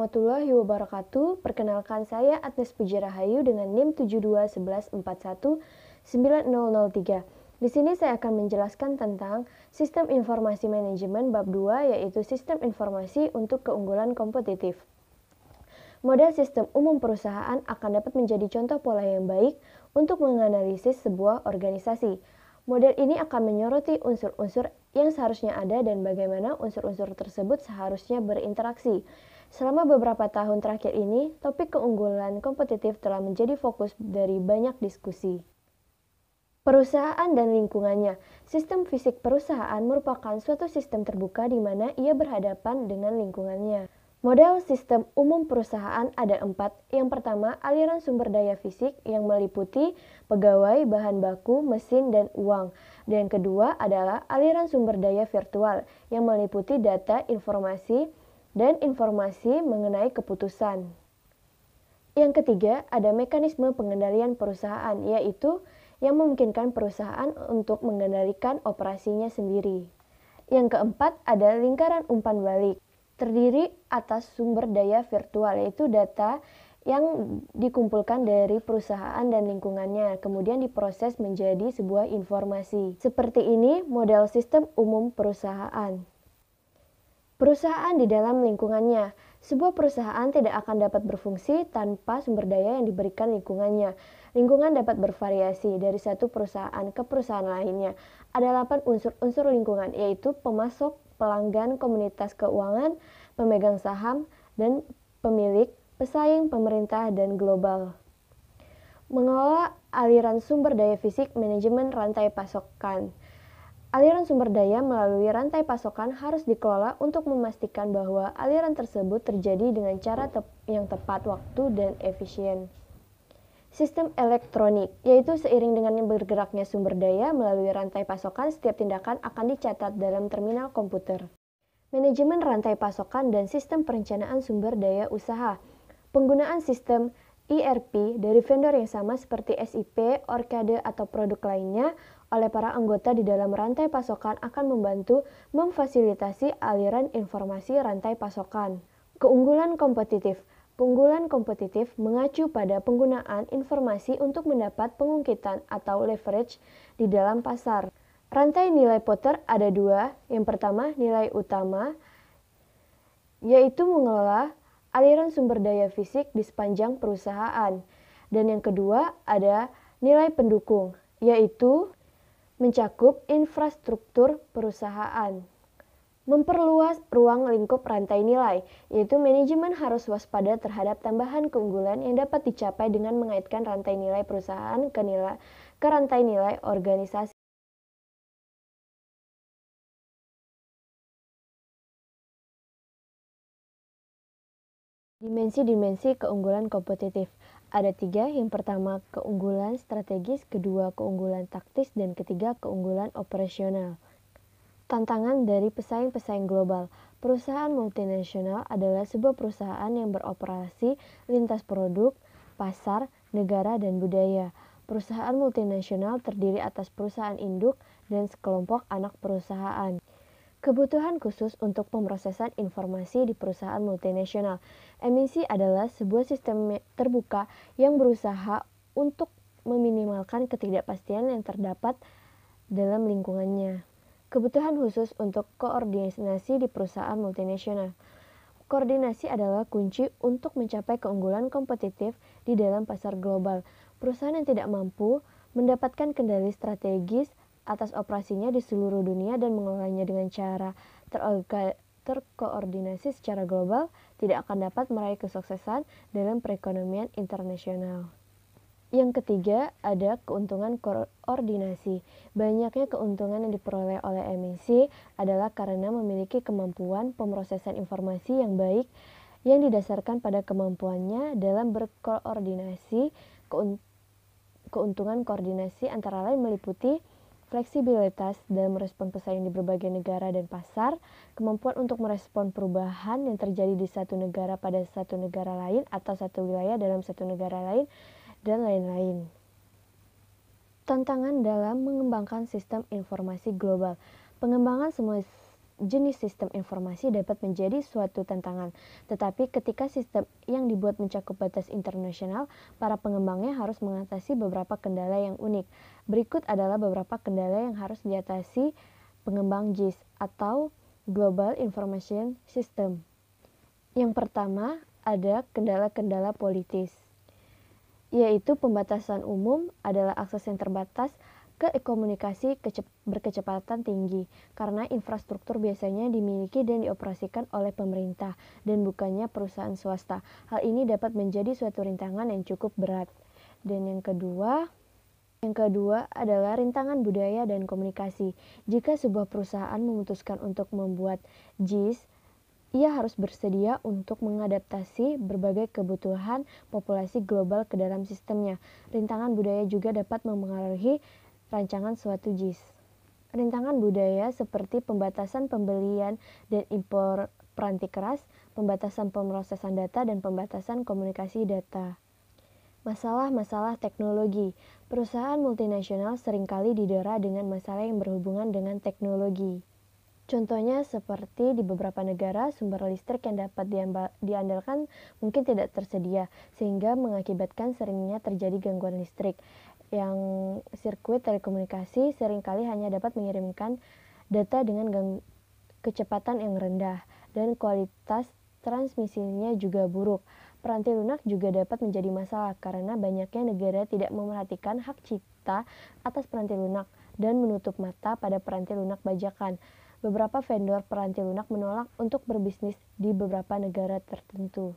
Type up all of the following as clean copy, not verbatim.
warahmatullahi wabarakatuh. Perkenalkan saya Agnes Puji Rahayu dengan NIM 7211419003. Di sini saya akan menjelaskan tentang Sistem Informasi Manajemen bab 2, yaitu Sistem Informasi untuk Keunggulan Kompetitif. Model sistem umum perusahaan akan dapat menjadi contoh pola yang baik untuk menganalisis sebuah organisasi. Model ini akan menyoroti unsur-unsur yang seharusnya ada dan bagaimana unsur-unsur tersebut seharusnya berinteraksi. Selama beberapa tahun terakhir ini, topik keunggulan kompetitif telah menjadi fokus dari banyak diskusi. Perusahaan dan lingkungannya. Sistem fisik perusahaan merupakan suatu sistem terbuka di mana ia berhadapan dengan lingkungannya. Model sistem umum perusahaan ada 4. Yang pertama, aliran sumber daya fisik yang meliputi pegawai, bahan baku, mesin, dan uang. Dan yang kedua adalah aliran sumber daya virtual yang meliputi data, informasi, dan informasi mengenai keputusan. Yang ketiga, ada mekanisme pengendalian perusahaan, yaitu yang memungkinkan perusahaan untuk mengendalikan operasinya sendiri. Yang keempat, ada lingkaran umpan balik. Terdiri atas sumber daya virtual, yaitu data yang dikumpulkan dari perusahaan dan lingkungannya, kemudian diproses menjadi sebuah informasi. Seperti ini model sistem umum perusahaan. Perusahaan di dalam lingkungannya. Sebuah perusahaan tidak akan dapat berfungsi tanpa sumber daya yang diberikan lingkungannya. Lingkungan dapat bervariasi dari satu perusahaan ke perusahaan lainnya. Ada 8 unsur-unsur lingkungan, yaitu pemasok, pelanggan, komunitas keuangan, pemegang saham, dan pemilik, pesaing, pemerintah, dan global. Mengelola aliran sumber daya fisik, manajemen rantai pasokan. Aliran sumber daya melalui rantai pasokan harus dikelola untuk memastikan bahwa aliran tersebut terjadi dengan cara yang tepat waktu dan efisien. Sistem elektronik, yaitu seiring dengan bergeraknya sumber daya melalui rantai pasokan, setiap tindakan akan dicatat dalam terminal komputer. Manajemen rantai pasokan dan sistem perencanaan sumber daya usaha. Penggunaan sistem ERP dari vendor yang sama seperti SIP, Orcade, atau produk lainnya oleh para anggota di dalam rantai pasokan akan membantu memfasilitasi aliran informasi rantai pasokan. Keunggulan kompetitif. Keunggulan kompetitif mengacu pada penggunaan informasi untuk mendapat pengungkitan atau leverage di dalam pasar. Rantai nilai Porter ada 2. Yang pertama, nilai utama, yaitu mengelola aliran sumber daya fisik di sepanjang perusahaan. Dan yang kedua, ada nilai pendukung, yaitu mencakup infrastruktur perusahaan. Memperluas ruang lingkup rantai nilai, yaitu manajemen harus waspada terhadap tambahan keunggulan yang dapat dicapai dengan mengaitkan rantai nilai perusahaan ke rantai nilai organisasi. Dimensi-dimensi keunggulan kompetitif ada 3. Yang pertama, keunggulan strategis, kedua, keunggulan taktis, dan ketiga, keunggulan operasional. Tantangan dari pesaing-pesaing global. Perusahaan multinasional adalah sebuah perusahaan yang beroperasi lintas produk, pasar, negara, dan budaya. Perusahaan multinasional terdiri atas perusahaan induk dan sekelompok anak perusahaan. Kebutuhan khusus untuk pemrosesan informasi di perusahaan multinasional. MNC adalah sebuah sistem terbuka yang berusaha untuk meminimalkan ketidakpastian yang terdapat dalam lingkungannya. Kebutuhan khusus untuk koordinasi di perusahaan multinasional. Koordinasi adalah kunci untuk mencapai keunggulan kompetitif di dalam pasar global. Perusahaan yang tidak mampu mendapatkan kendali strategis atas operasinya di seluruh dunia dan mengelolanya dengan cara terkoordinasi secara global tidak akan dapat meraih kesuksesan dalam perekonomian internasional. Yang ketiga, ada keuntungan koordinasi. Banyaknya keuntungan yang diperoleh oleh MNC adalah karena memiliki kemampuan pemrosesan informasi yang baik yang didasarkan pada kemampuannya dalam berkoordinasi. Keuntungan koordinasi antara lain meliputi fleksibilitas dalam merespon pesaing di berbagai negara dan pasar, kemampuan untuk merespon perubahan yang terjadi di satu negara pada satu negara lain atau satu wilayah dalam satu negara lain, dan lain-lain. Tantangan dalam mengembangkan sistem informasi global. Pengembangan semua jenis sistem informasi dapat menjadi suatu tantangan. Tetapi ketika sistem yang dibuat mencakup batas internasional, para pengembangnya harus mengatasi beberapa kendala yang unik. Berikut adalah beberapa kendala yang harus diatasi pengembang JIS atau Global Information System. Yang pertama, ada kendala-kendala politis, yaitu pembatasan umum adalah akses yang terbatas ke komunikasi berkecepatan tinggi, karena infrastruktur biasanya dimiliki dan dioperasikan oleh pemerintah dan bukannya perusahaan swasta. Hal ini dapat menjadi suatu rintangan yang cukup berat. Dan yang kedua adalah rintangan budaya dan komunikasi. Jika sebuah perusahaan memutuskan untuk membuat JIS, ia harus bersedia untuk mengadaptasi berbagai kebutuhan populasi global ke dalam sistemnya. Rintangan budaya juga dapat mempengaruhi rancangan suatu JIS. Rintangan budaya seperti pembatasan pembelian dan impor peranti keras, pembatasan pemrosesan data, dan pembatasan komunikasi data. Masalah-masalah teknologi. Perusahaan multinasional seringkali didera dengan masalah yang berhubungan dengan teknologi. Contohnya seperti di beberapa negara, sumber listrik yang dapat diandalkan mungkin tidak tersedia, sehingga mengakibatkan seringnya terjadi gangguan listrik. Yang sirkuit telekomunikasi seringkali hanya dapat mengirimkan data dengan kecepatan yang rendah, dan kualitas transmisinya juga buruk. Peranti lunak juga dapat menjadi masalah karena banyaknya negara tidak memerhatikan hak cipta atas peranti lunak dan menutup mata pada peranti lunak bajakan. Beberapa vendor peranti lunak menolak untuk berbisnis di beberapa negara tertentu.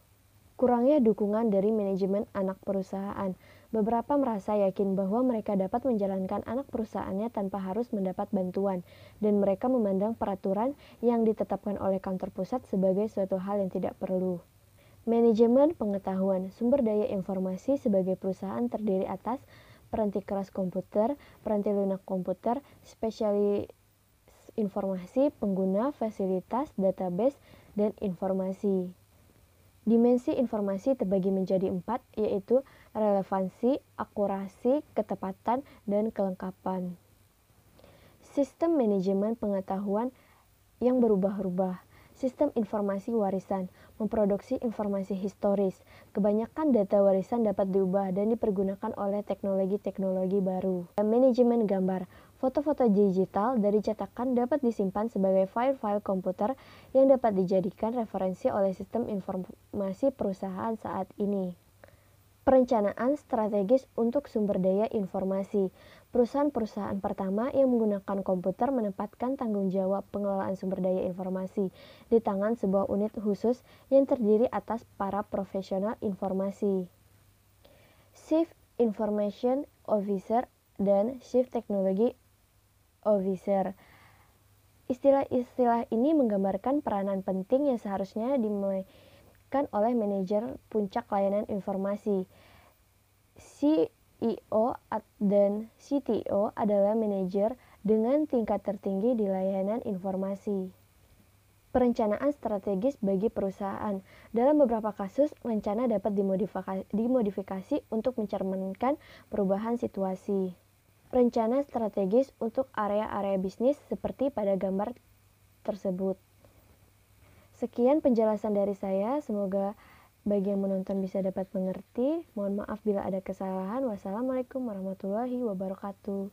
Kurangnya dukungan dari manajemen anak perusahaan. Beberapa merasa yakin bahwa mereka dapat menjalankan anak perusahaannya tanpa harus mendapat bantuan, dan mereka memandang peraturan yang ditetapkan oleh kantor pusat sebagai suatu hal yang tidak perlu. Manajemen pengetahuan. Sumber daya informasi sebagai perusahaan terdiri atas peranti keras komputer, peranti lunak komputer, spesialis informasi, pengguna, fasilitas, database, dan informasi. Dimensi informasi terbagi menjadi 4, yaitu relevansi, akurasi, ketepatan, dan kelengkapan. Sistem manajemen pengetahuan yang berubah-ubah. Sistem informasi warisan memproduksi informasi historis. Kebanyakan data warisan dapat diubah dan dipergunakan oleh teknologi-teknologi baru. Manajemen gambar. Foto-foto digital dari cetakan dapat disimpan sebagai file-file komputer yang dapat dijadikan referensi oleh sistem informasi perusahaan saat ini. Perencanaan strategis untuk sumber daya informasi. Perusahaan-perusahaan pertama yang menggunakan komputer menempatkan tanggung jawab pengelolaan sumber daya informasi di tangan sebuah unit khusus yang terdiri atas para profesional informasi. Chief Information Officer dan Chief Technology Officer. Istilah-istilah ini menggambarkan peranan penting yang seharusnya dimiliki oleh manajer puncak layanan informasi. CEO dan CTO adalah manajer dengan tingkat tertinggi di layanan informasi. Perencanaan strategis bagi perusahaan. Dalam beberapa kasus, rencana dapat dimodifikasi untuk mencerminkan perubahan situasi. Rencana strategis untuk area-area bisnis seperti pada gambar tersebut. Sekian penjelasan dari saya, semoga bagi yang menonton bisa dapat mengerti. Mohon maaf bila ada kesalahan. Wassalamualaikum warahmatullahi wabarakatuh.